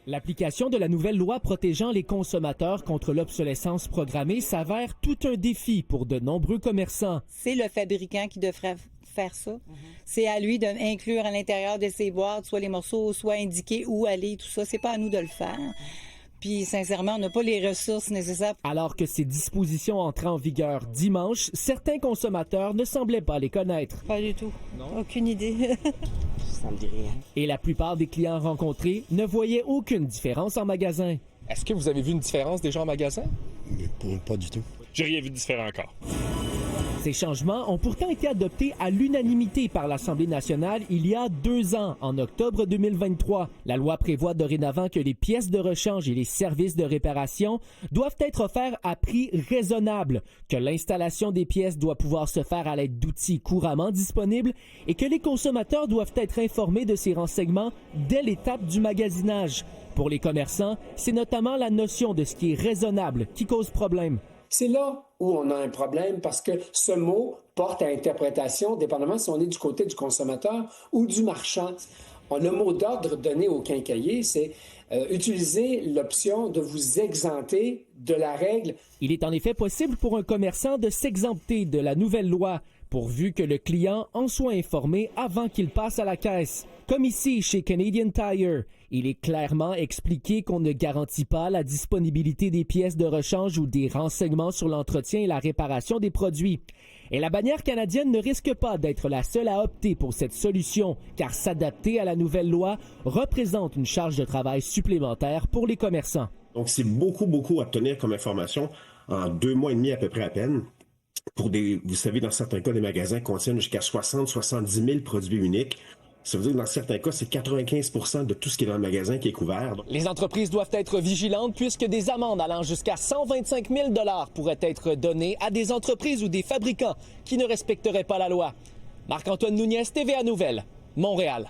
L'application de la nouvelle loi protégeant les consommateurs contre l'obsolescence programmée s'avère tout un défi pour de nombreux commerçants. C'est le fabricant qui devrait faire ça. C'est à lui d'inclure à l'intérieur de ses boîtes soit les morceaux, soit indiquer où aller, tout ça. C'est pas à nous de le faire. Puis, sincèrement, on n'a pas les ressources nécessaires. Alors que ces dispositions entraient en vigueur dimanche, certains consommateurs ne semblaient pas les connaître. Pas du tout. Non? Aucune idée. Ça me dit rien. Et la plupart des clients rencontrés ne voyaient aucune différence en magasin. Est-ce que vous avez vu une différence déjà en magasin? Pas du tout. J'ai rien vu de différent encore. Ces changements ont pourtant été adoptés à l'unanimité par l'Assemblée nationale il y a 2 ans, en octobre 2023. La loi prévoit dorénavant que les pièces de rechange et les services de réparation doivent être offerts à prix raisonnable, que l'installation des pièces doit pouvoir se faire à l'aide d'outils couramment disponibles et que les consommateurs doivent être informés de ces renseignements dès l'étape du magasinage. Pour les commerçants, c'est notamment la notion de ce qui est raisonnable qui cause problème. C'est là où on a un problème parce que ce mot porte à interprétation, dépendamment si on est du côté du consommateur ou du marchand. Le mot d'ordre donné au quincaillier, c'est utiliser l'option de vous exempter de la règle. Il est en effet possible pour un commerçant de s'exempter de la nouvelle loi, pourvu que le client en soit informé avant qu'il passe à la caisse. Comme ici chez Canadian Tire, il est clairement expliqué qu'on ne garantit pas la disponibilité des pièces de rechange ou des renseignements sur l'entretien et la réparation des produits. Et la bannière canadienne ne risque pas d'être la seule à opter pour cette solution, car s'adapter à la nouvelle loi représente une charge de travail supplémentaire pour les commerçants. Donc, c'est beaucoup à obtenir comme information en 2 mois et demi à peu près à peine. Vous savez, dans certains cas, des magasins contiennent jusqu'à 70 000 produits uniques. Ça veut dire que dans certains cas, c'est 95% de tout ce qui est dans le magasin qui est couvert. Les entreprises doivent être vigilantes puisque des amendes allant jusqu'à 125 000 $ pourraient être données à des entreprises ou des fabricants qui ne respecteraient pas la loi. Marc-Antoine Nouniez, TVA Nouvelles, Montréal.